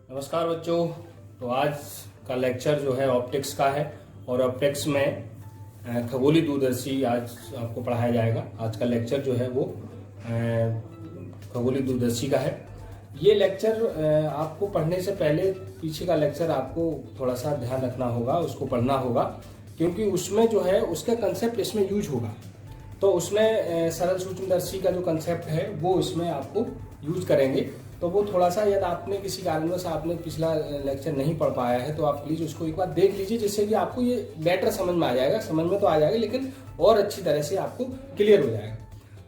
नमस्कार बच्चों। तो आज का लेक्चर जो है ऑप्टिक्स का है और ऑप्टिक्स में खगोलीय दूरदर्शी आज आपको पढ़ाया जाएगा। आज का लेक्चर जो है वो खगोलीय दूरदर्शी का है। ये लेक्चर आपको पढ़ने से पहले पीछे का लेक्चर आपको थोड़ा सा ध्यान रखना होगा, उसको पढ़ना होगा, क्योंकि उसमें जो है उसका कंसेप्ट इसमें यूज होगा। तो उसमें सरल सूक्ष्मदर्शी का जो कंसेप्ट है वो इसमें आपको यूज करेंगे। तो वो थोड़ा सा, यदि आपने किसी कारणवश आपने पिछला लेक्चर नहीं पढ़ पाया है तो आप प्लीज़ उसको एक बार देख लीजिए, जिससे कि आपको ये बेटर समझ में आ जाएगा। समझ में तो आ जाएगा लेकिन और अच्छी तरह से आपको क्लियर हो जाएगा।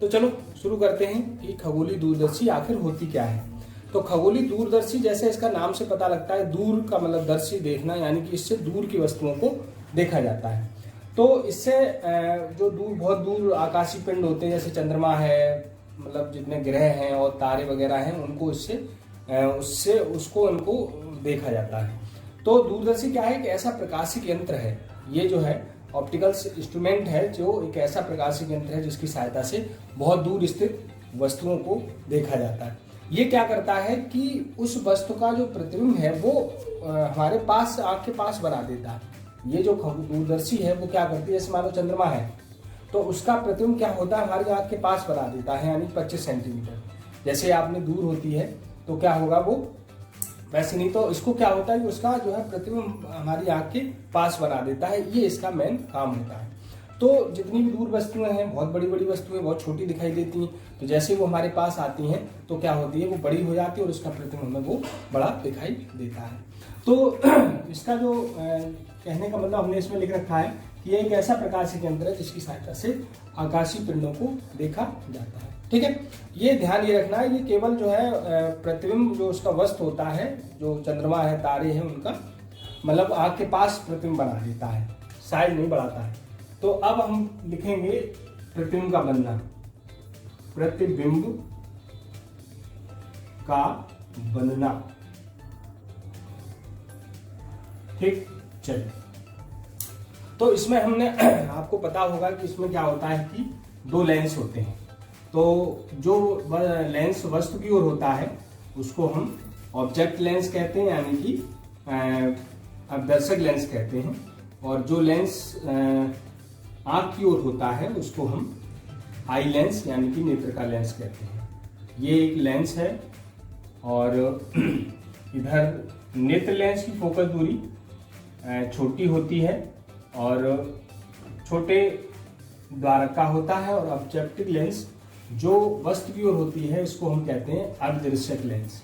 तो चलो शुरू करते हैं कि खगोलीय दूरदर्शी आखिर होती क्या है। तो खगोलीय दूरदर्शी, जैसे इसका नाम से पता लगता है, दूर का मतलब दर्शी देखना, यानी कि इससे दूर की वस्तुओं को देखा जाता है। तो इससे जो दूर, बहुत दूर आकाशीय पिंड होते हैं, जैसे चंद्रमा है, मतलब जितने ग्रह हैं और तारे वगैरह हैं, उनको उससे उसको उनको देखा जाता है। तो दूरदर्शी क्या है? एक ऐसा प्रकाशिक यंत्र है, ये जो है ऑप्टिकल इंस्ट्रूमेंट है, जो एक ऐसा प्रकाशिक यंत्र है जिसकी सहायता से बहुत दूर स्थित वस्तुओं को देखा जाता है। ये क्या करता है कि उस वस्तु का जो प्रतिबिंब है वो हमारे पास, आँख के पास बना देता है। ये जो दूरदर्शी है वो क्या करती है, जैसे मान लो चंद्रमा है तो उसका प्रतिबिंब क्या होता है, हमारी आँख के पास बना देता है, यानी 25 सेंटीमीटर। जैसे आपने दूर होती है तो क्या होगा, वो वैसे नहीं, तो इसको क्या होता है कि उसका जो है प्रतिबिंब हमारी आँख के पास बना देता है। ये इसका मेन काम होता है। तो जितनी भी दूर वस्तुएं हैं, बहुत बड़ी बड़ी वस्तुएं बहुत छोटी दिखाई देती हैं, तो जैसे वो हमारे पास आती हैं तो क्या होती है, वो बड़ी हो जाती है और उसका प्रतिबिंब हमें वो बड़ा दिखाई देता है। तो इसका जो कहने का मतलब हमने इसमें लिख रखा है कि ये एक ऐसा प्रकाशिक यंत्र है जिसकी सहायता से आकाशीय पिंडों को देखा जाता है। ठीक है, ये ध्यान ये रखना है, ये केवल जो है प्रतिबिंब, जो उसका वस्तु होता है, जो चंद्रमा है, तारे हैं, उनका मतलब आँख के पास प्रतिबिंब बना देता है, साइज नहीं बढ़ाता है। तो अब हम लिखेंगे प्रतिबिंब का बनना, प्रतिबिंब का बनना। ठीक, चलिए। तो इसमें हमने आपको पता होगा कि इसमें क्या होता है कि दो लेंस होते हैं। तो जो लेंस वस्तु की ओर होता है उसको हम ऑब्जेक्ट लेंस कहते हैं, यानी कि अवदर्शक लेंस कहते हैं। और जो लेंस आँख की ओर होता है उसको हम आई लेंस, यानी कि नेत्र का लेंस कहते हैं। ये एक लेंस है और इधर नेत्र लेंस की फोकस दूरी छोटी होती है और छोटे द्वारक का होता है। और ऑब्जेक्टिव लेंस जो वस्तु की ओर होती है इसको हम कहते हैं अवदर्शक लेंस।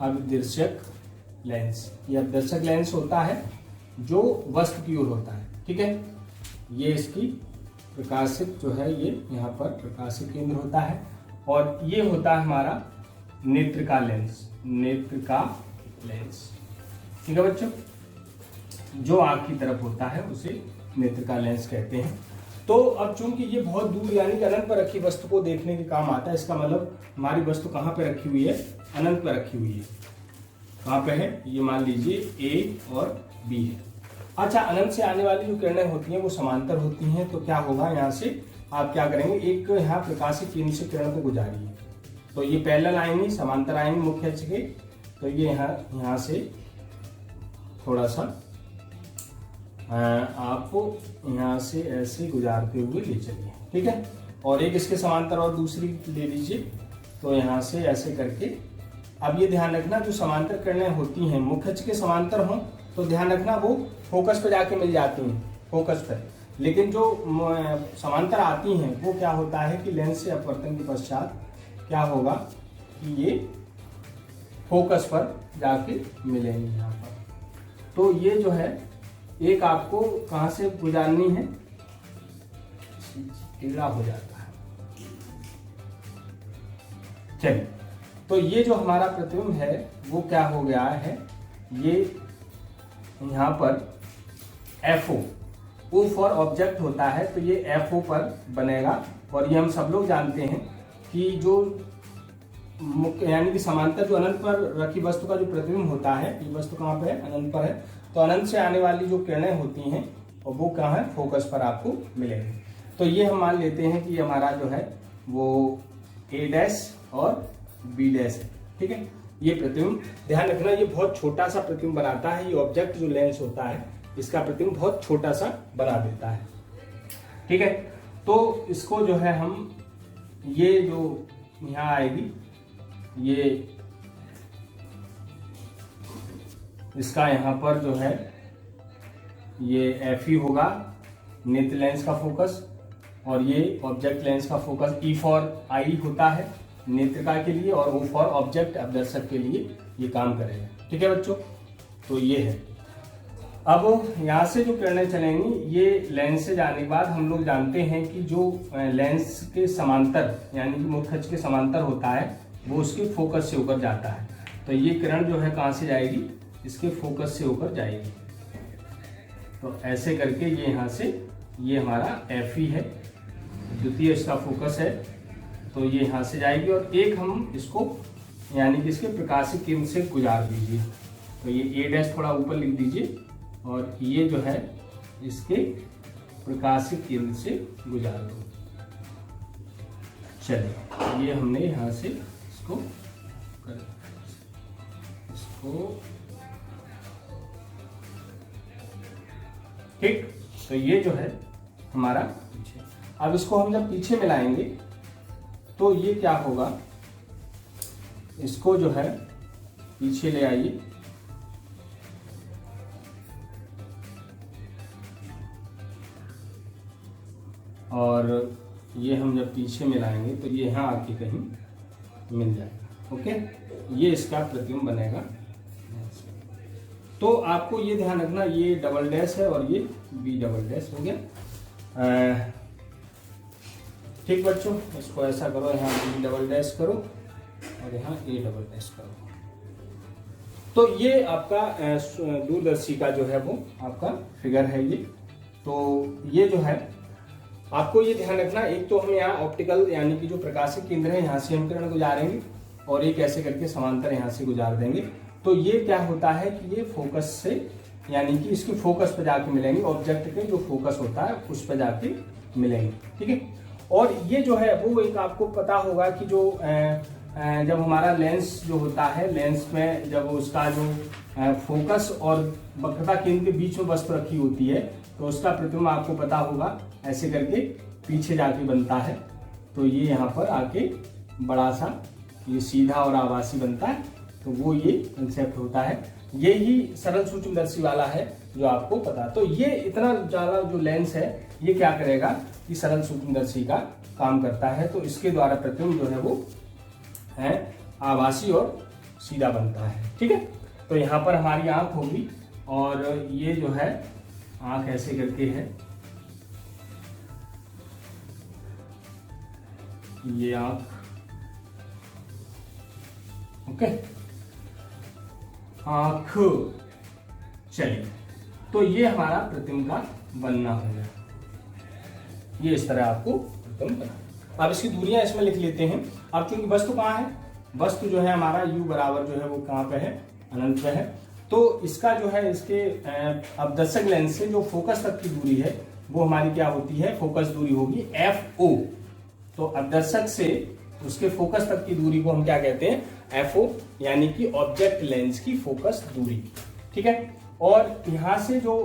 अवदर्शक लेंस, ये अवदर्शक लेंस होता है जो वस्तु की ओर होता है। ठीक है, ये इसकी प्रकाशिक जो है, ये यहाँ पर प्रकाशिक केंद्र होता है। और ये होता है हमारा नेत्र का लेंस, नेत्र का लेंस। ठीक है बच्चों, जो आँख की तरफ होता है उसे नेत्र का लेंस कहते हैं। तो अब चूंकि ये बहुत दूर यानी कि अनंत पर रखी वस्तु को देखने के काम आता है, इसका मतलब हमारी वस्तु कहाँ पे रखी हुई है, अनंत पर रखी हुई है। कहाँ पे है, ये मान लीजिए A और B है। अच्छा, अनंत से आने वाली जो किरणें होती हैं वो समांतर होती हैं। तो क्या होगा, यहाँ से आप क्या करेंगे, एक यहाँ प्रकाशिक केंद्र से किरण को गुजारिए, तो ये पैरेलल आएंगी, समांतर आएंगी मुख्य अक्ष के। तो ये यहाँ से थोड़ा सा आपको यहाँ से ऐसे गुजारते हुए ले चलिए। ठीक है, और एक इसके समांतर और दूसरी ले लीजिए, तो यहाँ से ऐसे करके। अब ये ध्यान रखना, जो समांतर किरणें होती हैं मुख्य अक्ष के समांतर हों तो ध्यान रखना वो फोकस पे जाके मिल जाती हैं, फोकस पर। लेकिन जो समांतर आती हैं वो क्या होता है कि लेंस से अपवर्तन के पश्चात क्या होगा कि ये फोकस पर जाके मिलेंगे यहाँ पर। तो ये जो है एक आपको कहाँ से गुजारनी है, टेढ़ा हो जाता है। चलिए, तो ये जो हमारा प्रतिबिंब है वो क्या हो गया है, ये यहाँ पर FO, O फॉर ऑब्जेक्ट होता है, तो ये FO पर बनेगा। और ये हम सब लोग जानते हैं कि जो मुख्य यानी कि समांतर जो अनंत पर रखी वस्तु का जो प्रतिबिंब होता है, ये वस्तु कहाँ पे है, अनंत पर है। तो अनंत से आने वाली जो किरणें होती हैं और वो कहाँ है, फोकस पर आपको मिलेंगे। तो ये हम मान लेते हैं कि हमारा जो है वो A डैश और B डैश है। ठीक है, ये प्रतिबिंब, ध्यान रखना ये बहुत छोटा सा प्रतिबिंब बनाता है। ये ऑब्जेक्ट जो लेंस होता है इसका प्रतिबिंब बहुत छोटा सा बना देता है। ठीक है, तो इसको जो है हम, ये जो यहाँ आएगी, ये इसका यहाँ पर जो है ये Fe होगा नेत्र लेंस का फोकस, और ये ऑब्जेक्ट लेंस का फोकस। E फॉर आई होता है नेत्रिका के लिए, और O फॉर ऑब्जेक्ट अवदर्शक के लिए ये काम करेगा। ठीक है बच्चों, तो ये है। अब यहाँ से जो किरणें चलेंगी, ये लेंस से जाने के बाद हम लोग जानते हैं कि जो लेंस के समांतर यानी कि मुख्य अक्ष के समांतर होता है वो उसके फोकस से होकर जाता है। तो ये किरण जो है कहाँ से जाएगी, इसके फोकस से होकर जाएगी। तो ऐसे करके ये यहाँ से, ये हमारा Fe है, द्वितीय इसका फोकस है, तो ये यहाँ से जाएगी। और एक हम इसको यानी कि इसके प्रकाशिक किरण से गुजार दीजिए। तो ये A' थोड़ा ऊपर लिख दीजिए, और ये जो है इसके प्रकाशिक किरण से गुजार दो। चलिए, ये हमने यहाँ से इसको ठीक। तो ये जो है हमारा पीछे। अब इसको हम जब पीछे मिलाएंगे तो ये क्या होगा, इसको जो है पीछे ले आइए, और ये हम जब पीछे मिलाएंगे तो ये यहाँ आके कहीं मिल जाएगा। ओके, ये इसका प्रतिबिंब बनेगा। तो आपको ये ध्यान रखना, ये डबल डैश है और ये बी डबल डैश हो गया। ठीक बच्चों, इसको ऐसा करो, यहाँ बी डबल डैश करो और यहाँ ए डबल डैश करो। तो ये आपका दूरदर्शी का जो है वो आपका फिगर है ये। तो ये जो है आपको ये ध्यान रखना, एक तो हम यहाँ ऑप्टिकल यानी कि जो प्रकाशिक केंद्र है यहाँ से हम किरण गुजारेंगे, और एक ऐसे करके समांतर यहाँ से गुजार देंगे। तो ये क्या होता है कि ये फोकस से यानी कि इसके फोकस पे जाके मिलेंगे, ऑब्जेक्ट के जो फोकस होता है उस पे जाके मिलेंगे। ठीक है, और ये जो है वो एक आपको पता होगा कि जो जब हमारा लेंस जो होता है, लेंस में जब उसका जो फोकस और वक्रता केंद्र के बीच में वस्तु रखी होती है तो उसका प्रतिबिंब आपको पता होगा ऐसे करके पीछे जाके बनता है। तो ये यहाँ पर आके बड़ा सा ये सीधा और आभासी बनता है। तो वो ये कंसेप्ट होता है, ये ही सरल सूक्ष्मदर्शी वाला है जो आपको पता। तो ये इतना ज्यादा जो लेंस है ये क्या करेगा कि सरल सूक्ष्मदर्शी का काम करता है। तो इसके द्वारा प्रतिबिंब जो है वो है आभासी और सीधा बनता है। ठीक है, तो यहाँ पर हमारी आंख होगी, और ये जो है आंख ऐसे करके है, ये आंख। ओके, आंख। चलिए, तो ये हमारा प्रतिबिंब का बनना हो गया। ये इस तरह आपको प्रतिबिंब बना। अब इसकी दूरियां इसमें लिख लेते हैं। अब क्योंकि वस्तु कहाँ है, वस्तु जो है हमारा u बराबर जो है वो कहाँ पे है, अनंत पे है। तो इसका जो है इसके अवदर्शक लेंस से जो फोकस तक की दूरी है वो हमारी क्या होती है, फोकस दूरी होगी FO। तो अवदर्शक से उसके फोकस तक की दूरी को हम क्या कहते हैं, FO, यानी कि ऑब्जेक्ट लेंस की फोकस दूरी। ठीक है, और यहाँ से जो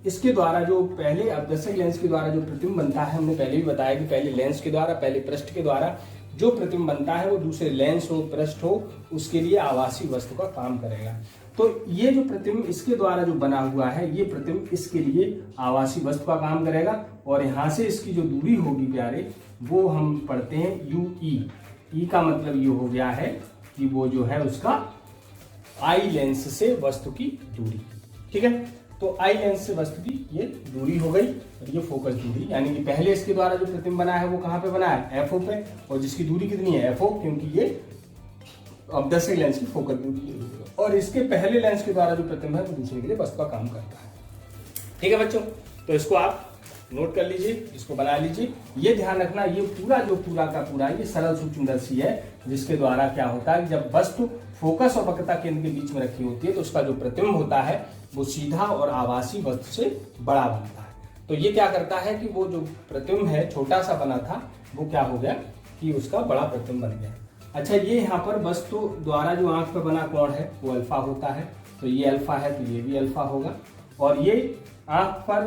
इसके द्वारा जो पहले अवदर्शक लेंस के द्वारा जो प्रतिबिंब बनता है, हमने पहले भी बताया कि पहले लेंस के द्वारा, पहले पृष्ठ के द्वारा जो प्रतिबिंब बनता है वो दूसरे लेंस हो, पृष्ठ हो, उसके लिए आभासी वस्तु का काम करेगा। तो ये जो प्रतिबिंब इसके द्वारा जो बना हुआ है, ये प्रतिबिंब इसके लिए आभासी वस्तु का काम करेगा। और यहाँ से इसकी जो दूरी होगी प्यारे, वो हम पढ़ते हैं UE। E का मतलब ये हो गया है कि वो जो है उसका आई लेंस से वस्तु की दूरी। ठीक है, तो आई लेंस से वस्तु की ये दूरी हो गई, और ये फोकस दूरी, यानी कि पहले इसके द्वारा जो प्रतिबिंब बना है वो कहाँ पे बना है, FO पे, और जिसकी दूरी कितनी है, FO, क्योंकि ये अवदर्शक लेंस की फोकस दूरी है। और इसके पहले लेंस के द्वारा जो प्रतिबिंब है वो दूसरे के लिए वस्तु का काम करता है। ठीक है बच्चों, तो इसको आप नोट कर लीजिए, इसको बना लीजिए। ये ध्यान रखना, ये पूरा जो पूरा का पूरा ये सरल सूक्ष्मदर्शी है, जिसके द्वारा क्या होता है, जब वस्तु फोकस और वक्रता केंद्र के बीच में रखी होती है तो उसका जो प्रतिबिंब होता है वो सीधा और आभासी वस्तु से बड़ा बनता है। तो ये क्या करता है कि वो जो प्रतिबिंब है छोटा सा बना था वो क्या हो गया कि उसका बड़ा प्रतिबिंब बन गया। अच्छा, ये यहाँ पर वस्तु द्वारा जो आंख पे बना कोण है वो अल्फा होता है, तो ये अल्फा है तो ये भी अल्फा होगा। और ये आंख पर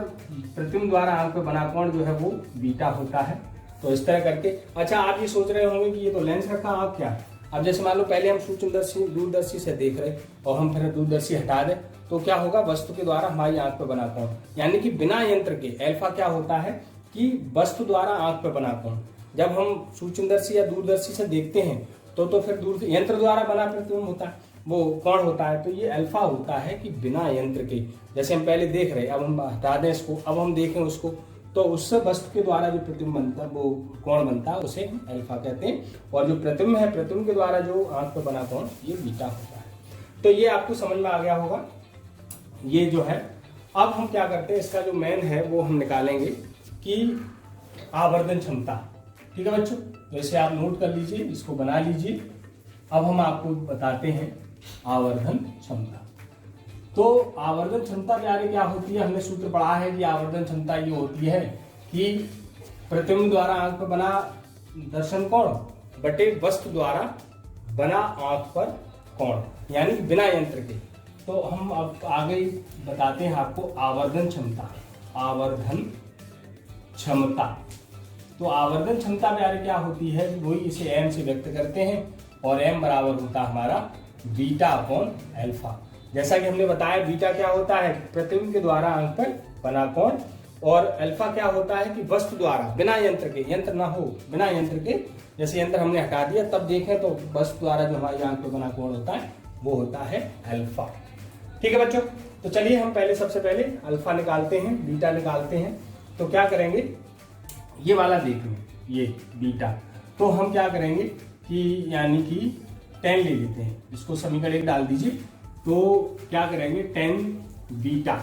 प्रतिबिंब द्वारा आंख पे बना कोण जो है वो बीटा होता है। तो इस तरह करके, अच्छा आप ये सोच रहे होंगे कि ये तो लेंस रखा, आप क्या, अब जैसे मान लो पहले हम सूक्ष्मदर्शी दूरदर्शी से देख रहे और हम फिर दूरदर्शी हटा दें तो क्या होगा, वस्तु के द्वारा हमारी आंख पे बना कोण, यानी कि बिना यंत्र के अल्फा क्या होता है कि वस्तु द्वारा आंख पे बना कोण। जब हम सूक्ष्मदर्शी या दूरदर्शी से देखते हैं तो फिर दूर यंत्र द्वारा बना प्रतिबिंब होता है, वो कौन होता है, तो ये अल्फा होता है कि बिना यंत्र के। जैसे हम पहले देख रहे, अब हम हटा दें इसको, अब हम देखें उसको, तो उससे वस्तु के द्वारा जो प्रतिबिंब बनता है, वो कोण बनता है, उसे हम अल्फा कहते हैं। और जो प्रतिबिंब है, प्रतिबिंब के द्वारा जो आंख पर बना कोण, ये बीटा होता है। तो ये आपको समझ में आ गया होगा, ये जो है। अब हम क्या करते हैं, इसका जो मेन है वो हम निकालेंगे कि आवर्धन क्षमता। ठीक है बच्चों, तो इसे आप नोट कर लीजिए, इसको बना लीजिए। अब हम आपको बताते हैं आवर्धन क्षमता। तो आवर्धन क्षमता प्यारे क्या होती है, हमने सूत्र पढ़ा है कि आवर्धन क्षमता ये होती है कि प्रतिबिंब द्वारा आंख पर बना दर्शन कोण बटे वस्तु द्वारा बना आंख पर कोण, यानी बिना यंत्र के। तो हम अब आगे बताते हैं आपको आवर्धन क्षमता। आवर्धन क्षमता, तो आवर्धन क्षमता प्यारे क्या होती है, वही इसे एम से व्यक्त करते हैं और एम बराबर होता है हमारा बीटा अपॉन अल्फा। जैसा कि हमने बताया, बीटा क्या होता है, प्रतिबिंब के द्वारा आंख पर बना कोण, और अल्फा क्या होता है कि वस्तु द्वारा बिना यंत्र के, यंत्र ना हो, बिना यंत्र के, जैसे यंत्र हमने हटा दिया तब देखें तो वस्तु द्वारा जो हमारी आंख पर बना कोण होता है वो होता है अल्फा। ठीक है बच्चों, तो चलिए हम सबसे पहले अल्फा निकालते हैं, बीटा निकालते हैं। तो क्या करेंगे, ये वाला देख लो, ये बीटा, तो हम क्या करेंगे कि यानी कि 10 ले लेते हैं, इसको समीकरण 1 डाल दीजिए। तो क्या करेंगे 10 बीटा,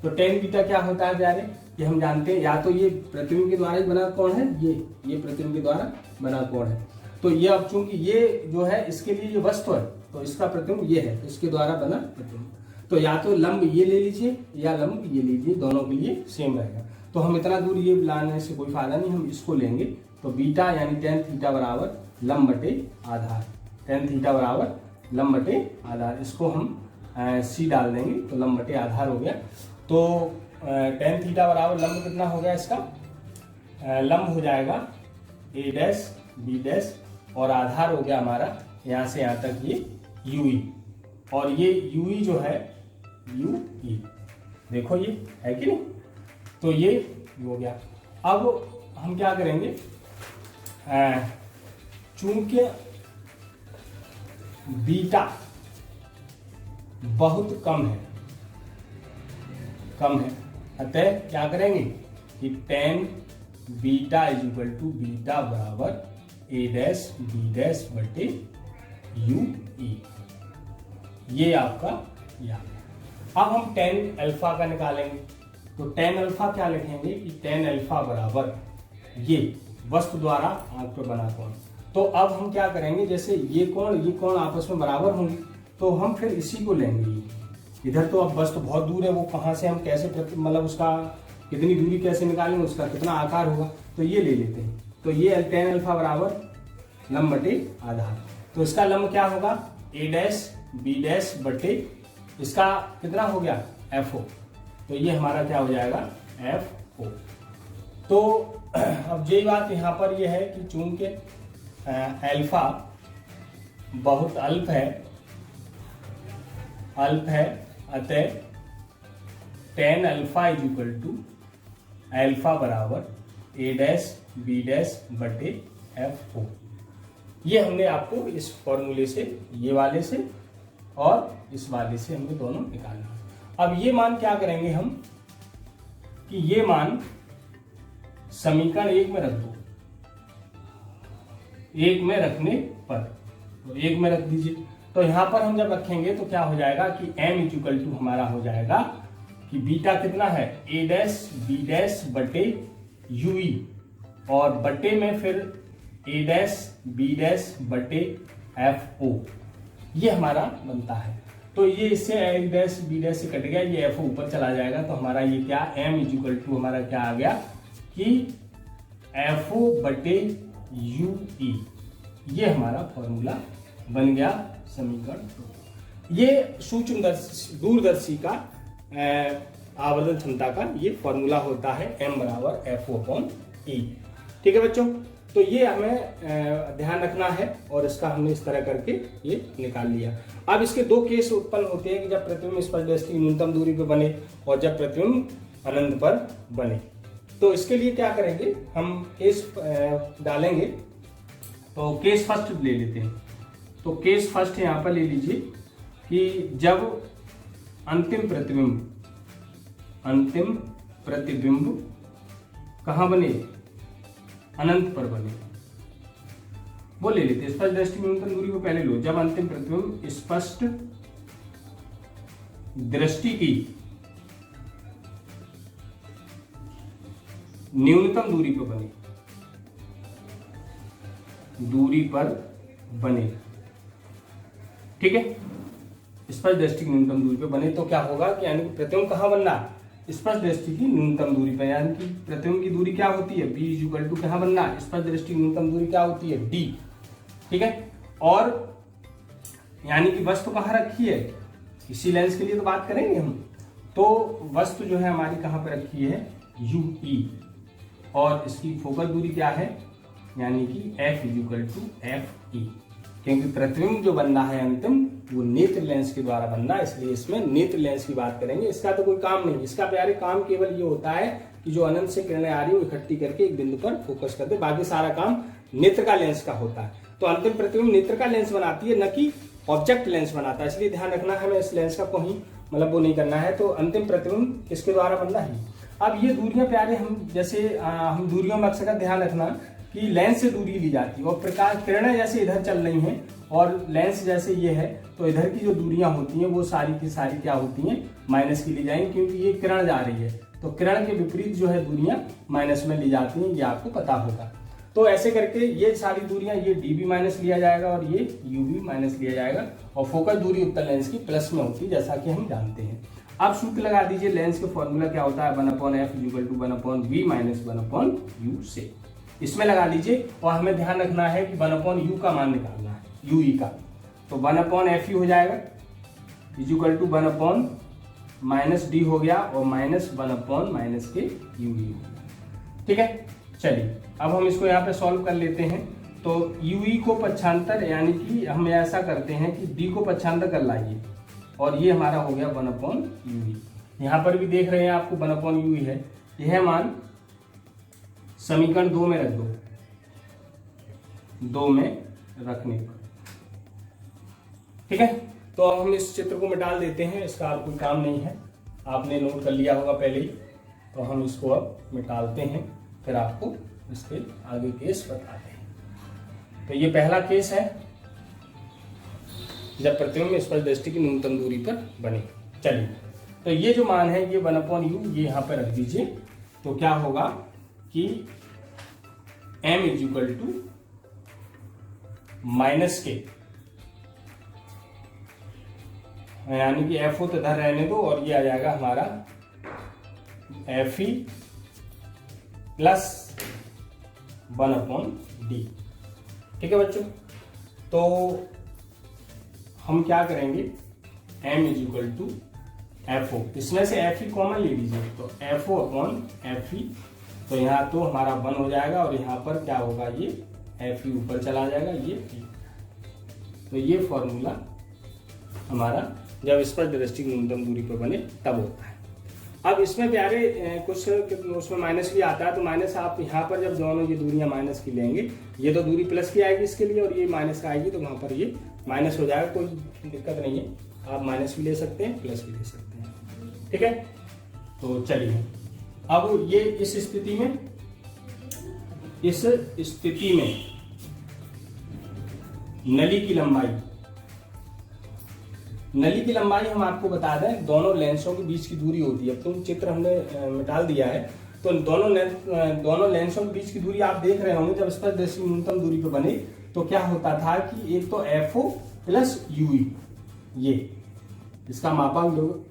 तो 10 बीटा क्या होता है प्यारे, ये हम जानते हैं, या तो ये प्रतिबिंब के द्वारा ही बना कोण है, ये प्रतिबिंब के द्वारा बना कोण है। तो ये अब चूंकि ये जो है इसके लिए ये वस्तु है, तो इसका प्रतिबिंब ये है, इसके द्वारा बना प्रतिबिंब। तो या तो लंब ये ले लीजिए या लंब ये लीजिए, दोनों के लिए सेम रहेगा। तो हम इतना दूर ये लाने से कोई फायदा नहीं, हम इसको लेंगे। तो बीटा यानी tan थीटा बराबर लंब बटे आधार, tan थीटा बराबर लंब बटे आधार, इसको हम सी डाल देंगे तो लंब बटे आधार हो गया। तो tan थीटा बराबर लंब कितना हो गया इसका, लंब हो जाएगा a डैश b डैश और आधार हो गया हमारा यहाँ से यहाँ तक ये ue, और ये ue जो है ue, देखो ये है कि नहीं, तो ये हो गया। अब हम क्या करेंगे, चूंकि बीटा बहुत कम है, अतः क्या करेंगे कि tan beta is equal to beta बराबर a डैश b डैश बटे ue, ये आपका याद है। अब हम tan अल्फा का निकालेंगे, तो tan अल्फा क्या लिखेंगे कि tan अल्फा बराबर ये वस्तु द्वारा आंख पर बना कोण। तो अब हम क्या करेंगे, जैसे ये कोण आपस में बराबर होंगे, तो हम फिर इसी को लेंगे। इधर तो अब वस्तु बहुत दूर है, वो कहाँ से हम कैसे मतलब उसका कितनी दूरी कैसे निकालेंगे, उसका कितना आकार होगा, तो ये ले लेते हैं। तो ये tan अल्फा बराबर लंब बटे आधार, तो इसका लंब क्या होगा a डैश b डैश बटे इसका कितना हो गया FO, तो ये हमारा क्या हो जाएगा FO। तो अब यही बात यहाँ पर यह है कि चूंकि अल्फा बहुत अल्प है, अतः tan alpha is equal to alpha बराबर a डैश b डैश बटे FO। ये हमने आपको इस फॉर्मूले से, ये वाले से और इस वाले से हमने दोनों निकालना। अब ये मान क्या करेंगे हम कि ये मान समीकरण 1 में रख दो, 1 में रखने पर, तो 1 में रख दीजिए। तो यहां पर हम जब रखेंगे तो क्या हो जाएगा कि m इज इक्वल टू हमारा हो जाएगा कि बीटा कितना है a डैश b डैश बटे ue, और बटे में फिर a डैश b डैश बटे FO, ये हमारा बनता है। तो ये इससे a डैश b डैश से कट गया, ये FO ऊपर चला जाएगा, तो हमारा ये क्या m इज इक्वल टू हमारा क्या आ गया कि FO बटे UE, ये हमारा फॉर्मूला बन गया समीकरण 2। ये दूरदर्शी का आवर्धन क्षमता का ये फॉर्मूला होता है m बराबर F/E। ठीक है बच्चों, तो ये हमें ध्यान रखना है और इसका हमने इस तरह करके ये निकाल लिया। अब इसके दो केस उत्पन्न होते हैं कि जब प्रतिबिंब स्पर्शदृष्टि की न्यूनतम दूरी पर बने और जब प्रतिबिंब अनंत पर बने। तो इसके लिए क्या करेंगे, हम केस डालेंगे। तो केस फर्स्ट ले लेते हैं। तो केस फर्स्ट यहाँ पर ले लीजिए कि जब अंतिम प्रतिबिंब कहाँ बने, अनंत पर बने, वो ले लेते हैं। स्पष्ट दृष्टि न्यूनतम दूरी को पहले लो। जब अंतिम प्रतिबिंब स्पष्ट दृष्टि की न्यूनतम दूरी पर बने, ठीक है, स्पष्ट दृष्टि की न्यूनतम दूरी पर बने, तो क्या होगा कि यानी कि प्रतिबिंब कहाँ बनना, स्पष्ट दृष्टि की न्यूनतम दूरी पर, यानी कि प्रतिबिंब की दूरी क्या होती है, b इक्वल टू कहाँ बनना, स्पष्ट दृष्टि की न्यूनतम दूरी क्या होती है, d। ठीक है, और यानी कि वस्तु कहाँ रखी है, इसी लेंस के लिए तो बात करेंगे हम। तो वस्तु जो है हमारी कहाँ पर रखी है, UE, और इसकी फोकस दूरी क्या है, यानी कि F इक्वल टू FE, क्योंकि प्रतिबिंब जो बनना है अंतिम वो नेत्र लेंस के द्वारा बनना है, इसलिए इसमें नेत्र लेंस की बात करेंगे। इसका तो कोई काम नहीं, इसका प्यारे काम केवल ये होता है कि जो अनंत से किरणें आ रही है वो इकट्ठी करके एक बिंदु पर फोकस करते, बाकी सारा काम नेत्र का लेंस का होता है। तो अंतिम प्रतिबिंब नेत्र का लेंस बनाती है, न कि ऑब्जेक्ट लेंस बनाता है, इसलिए ध्यान रखना है, हमें इस लेंस का कोई मतलब वो नहीं करना है। तो अंतिम प्रतिबिंब किसके द्वारा बनना है। अब ये दूरियां प्यारे हम जैसे हम दूरियों में अक्सर ध्यान रखना कि लेंस से दूरी ली जाती है और प्रकाश किरणें जैसे इधर चल रही हैं और लेंस जैसे ये है, तो इधर की जो दूरियां होती हैं वो सारी की सारी क्या होती हैं, माइनस की ली जाएंगी, क्योंकि ये किरण जा रही है, तो किरण के विपरीत जो है दूरियां माइनस में ली जाती हैं, ये आपको पता होगा। तो ऐसे करके ये सारी दूरियां, ये dB माइनस लिया जाएगा और ये UB माइनस लिया जाएगा, और फोकस दूरी उत्तल लेंस की प्लस में होती है, जैसा कि हम जानते हैं। अब सूत्र लगा दीजिए, लेंस का फॉर्मूला क्या होता है, 1/f equal to 1/v minus 1/u से, इसमें लगा लीजिए। और हमें ध्यान रखना है कि 1/u का मान निकालना है, UE का, तो 1/fe हो जाएगा इक्वल टू 1/ माइनस d हो गया और माइनस 1/ माइनस के UE। ठीक है, चलिए अब हम इसको यहाँ पे सॉल्व कर लेते हैं। तो UE को पक्षांतर, यानी कि हम ऐसा करते हैं कि d को पक्षांतर कर लाइए, और ये हमारा हो गया 1/UE। यहाँ पर भी देख रहे हैं आपको 1/UE है, यह मान समीकरण 2 में रख दो, 2 में रखने पर। ठीक है, तो अब हम इस चित्र को मिटा देते हैं, इसका आप कोई काम नहीं है, आपने नोट कर लिया होगा पहले ही। तो हम इसको अब मिटाते हैं, फिर आपको इसके आगे केस बताते हैं। तो ये पहला केस है जब प्रतिबिंब स्पष्ट दृष्टि की न्यूनतम दूरी पर बने। चलिए, तो ये जो मान है ये 1/u ये यहाँ पर रख दीजिए। तो क्या होगा कि m इक्वल टू माइनस के, यानी कि FO तो इधर रहने दो, और ये आ जाएगा हमारा FE प्लस 1/d। ठीक है बच्चों, तो हम क्या करेंगे, m इक्वल टू FO, इसमें से FE कॉमन ले लीजिए, तो FO/FE, तो यहाँ तो हमारा 1 हो जाएगा, और यहाँ पर क्या होगा, ये FE ऊपर चला जाएगा, ये P। तो ये फॉर्मूला हमारा जब स्पष्ट दृष्टि न्यूनतम दूरी पर बने तब होता है। अब इसमें प्यारे कुछ उसमें माइनस भी आता है, तो माइनस आप यहाँ पर जब दोनों ये दूरियां माइनस की लेंगे, ये तो दूरी प्लस की आएगी इसके लिए, और ये माइनस का आएगी, तो वहाँ पर ये माइनस हो जाएगा, कोई दिक्कत नहीं है, आप माइनस भी ले सकते हैं, प्लस भी ले सकते हैं। ठीक है, तो चलिए अब ये इस स्थिति में नली की लंबाई हम आपको बता दें, दोनों लेंसों के बीच की दूरी होती है। अब तुम चित्र हमने मिटाल दिया है, तो दोनों लेंसों के बीच की दूरी आप देख रहे होंगे, जब स्पष्ट दृष्टि न्यूनतम दूरी पर बने तो क्या होता था कि एक तो FO प्लस UE, ये इसका मापांक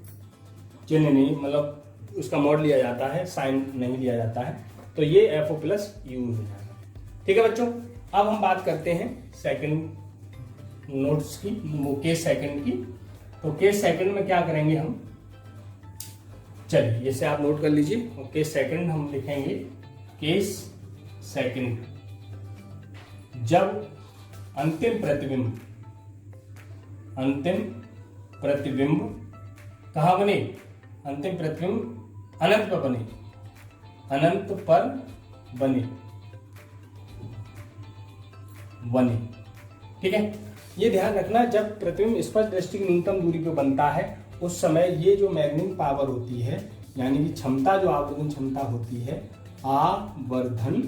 चिन्ह नहीं, मतलब उसका मोड लिया जाता है, साइन नहीं लिया जाता है, तो ये FO प्लस UE हो जाएगा। ठीक है बच्चों, अब हम बात करते हैं सेकंड नोट्स की, वो केस सेकंड की। तो केस सेकंड में क्या करेंगे हम, चलिए इसे आप नोट कर लीजिए। और केस सेकंड हम लिखेंगे, केस सेकंड जब अंतिम प्रतिबिंब कहाँ बने, अंतिम प्रतिबिंब अनंत पर बने, अनंत पर बने, ठीक है। ये ध्यान रखना, जब प्रतिबिंब स्पष्ट दृष्टि की न्यूनतम दूरी पे बनता है उस समय ये जो मैग्नीफिकेशन पावर होती है, यानी कि क्षमता, जो आवर्धन क्षमता होती है, आवर्धन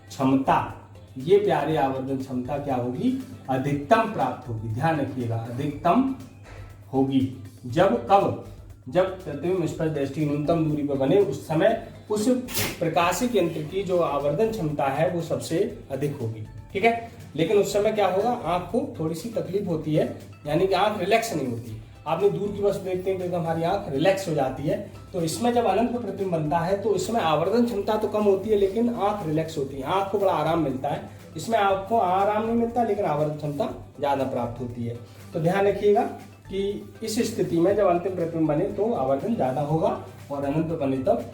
क्षमता, ये प्यारे आवर्धन क्षमता क्या होगी, अधिकतम प्राप्त होगी। ध्यान रखिएगा, अधिकतम होगी जब कब, जब प्रतिबिंब स्पष्ट दृष्टि की न्यूनतम दूरी पर बने, उस समय उस प्रकाशिक यंत्र की जो आवर्धन क्षमता है वो सबसे अधिक होगी, ठीक है। लेकिन उस समय क्या होगा, आंख को थोड़ी सी तकलीफ होती है, यानी कि आंख रिलैक्स नहीं होती। आपने दूर की वस्तु देखते हैं तो हमारी आंख रिलैक्स हो जाती है। तो इसमें जब अनंत पर प्रतिबिंब बनता है तो इसमें आवर्धन क्षमता तो कम होती है लेकिन आंख रिलैक्स होती है, आंख को बड़ा आराम मिलता है। इसमें आपको आराम नहीं मिलता लेकिन आवर्धन क्षमता ज्यादा प्राप्त होती है। तो ध्यान रखिएगा कि इस स्थिति में जब अंतिम प्रतिबिंब बने तो आवर्धन ज्यादा होगा और अनंत पर बने तब।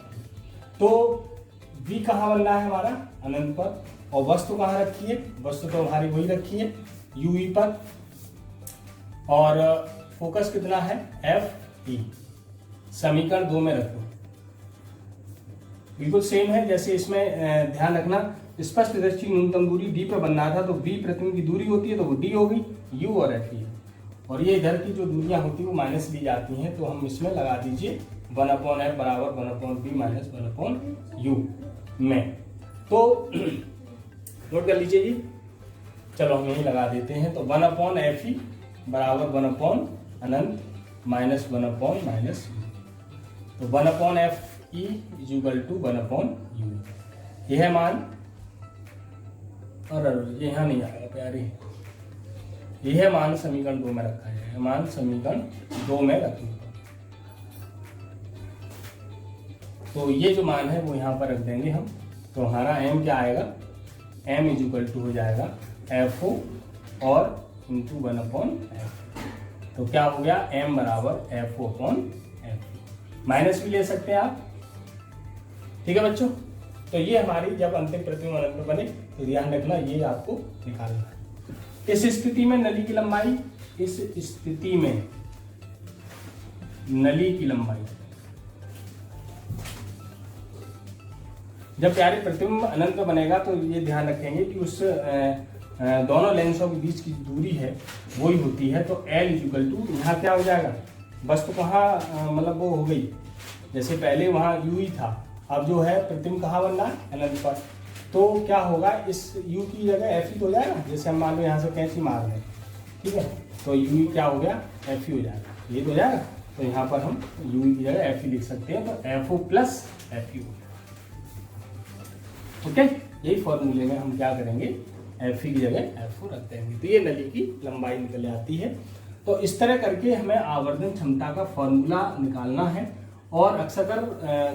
तो V कहाँ बन रहा है हमारा, अनंत पर। और वस्तु कहाँ रखी है, वस्तु तो हमारी वही रखी है UE पर। और फोकस कितना है, FE। समीकरण 2 में रखो, बिल्कुल सेम है जैसे इसमें। ध्यान रखना, स्पष्ट दृष्टि न्यूनतम दूरी D पर बनना था तो B प्रतिबिंब की दूरी होती है तो वो D होगी, U और FE। और ये इधर की जो दूरियां होती है वो माइनस ली जाती हैं, तो हम इसमें लगा दीजिए 1/f बराबर 1/b माइनस 1/u में। तो नोट कर लीजिए जी, चलो हम यही लगा देते हैं। तो 1/fe बराबर 1/ अनंत माइनस 1/ माइनस u। तो 1/fe is equal to 1/u। यह है मान, और ये यहाँ नहीं आएगा प्यारे, यह मान समीकरण 2 में रखा है, मान समीकरण 2 में रखूंगा। तो ये जो मान है वो यहाँ पर रख देंगे हम। तो हमारा m क्या आएगा, m इज इक्वल टू हो जाएगा FO और इंटू 1/f। तो क्या हो गया, m बराबर FO/f। माइनस भी ले सकते हैं आप, ठीक है बच्चों। तो ये हमारी जब अंतिम प्रतिबिंब अनंत में बने तो ध्यान रखना ये आपको निकालना है। इस स्थिति में नली की लंबाई, इस स्थिति में नली की लंबाई, जब प्यारे प्रतिबिंब अनंत में बनेगा तो ये ध्यान रखेंगे कि उस दोनों लेंसों के बीच की दूरी है वही होती है। तो L इज इक्वल टू, यहाँ क्या हो जाएगा, वस्तु कहाँ मतलब वो हो गई, जैसे पहले वहाँ UE था, अब जो है प्रतिबिंब कहाँ बन रहा है, अनंत पर। तो क्या होगा, इस U की जगह FE तो हो जाएगा। जैसे हम मान लो यहाँ से कैंची मार रहे हैं, ठीक है, तो UE क्या हो गया, FE हो जाएगा, ये तो हो जाएगा। तो यहाँ पर हम UE की जगह FE लिख सकते हैं, तो FO प्लस FE हो जाएगा। ओके, यही फॉर्मूले में हम क्या करेंगे, FE की जगह FO रख देंगे, तो ये नली की लंबाई निकल आती है। तो इस तरह करके हमें आवर्धन क्षमता का फॉर्मूला निकालना है। और अक्सर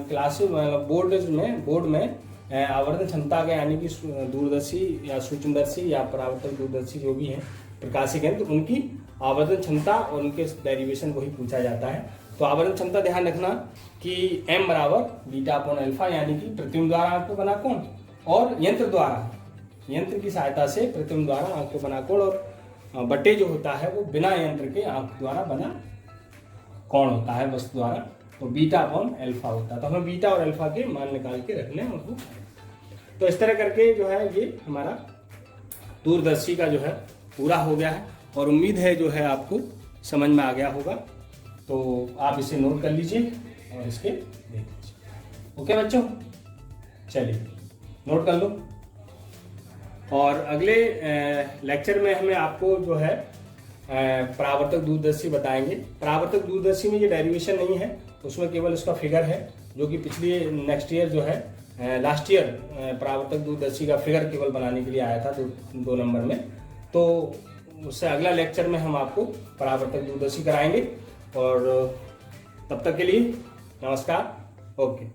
क्लासेस बोर्ड में आवर्धन क्षमता का, यानी कि दूरदर्शी या सूक्ष्मदर्शी या परावर्तक दूरदर्शी जो भी है प्रकाशिक यंत्र, तो उनकी आवर्धन क्षमता और उनके डेरिवेशन को ही पूछा जाता है। तो आवर्धन क्षमता ध्यान रखना कि m बराबर β/α, यानी कि प्रतिबिंब द्वारा आंख पे बना कोण और यंत्र द्वारा, यंत्र की सहायता से प्रतिबिंब द्वारा आंख पे बना कोण, और बटे जो होता है वो बिना यंत्र के आंख द्वारा बना कोण होता है वस्तु द्वारा, तो β/α होता है। तो हमें बीटा और अल्फा के मान निकाल के रखने हैं उनको। तो इस तरह करके जो है ये हमारा दूरदर्शी का जो है पूरा हो गया है, और उम्मीद है जो है आपको समझ में आ गया होगा। तो आप इसे नोट कर लीजिए और इसके देख लीजिए। ओके बच्चों, चलिए नोट कर लो। और अगले लेक्चर में हमें आपको जो है परावर्तक दूरदर्शी बताएंगे। परावर्तक दूरदर्शी में ये डेरिवेशन नहीं है, उसमें केवल उसका फिगर है, जो कि पिछले नेक्स्ट ईयर जो है लास्ट ईयर परावर्तक दूरदर्शी का फिगर केवल बनाने के लिए आया था 2 नंबर में। तो उससे अगला लेक्चर में हम आपको परावर्तक दूरदर्शी कराएंगे। और तब तक के लिए नमस्कार, ओके।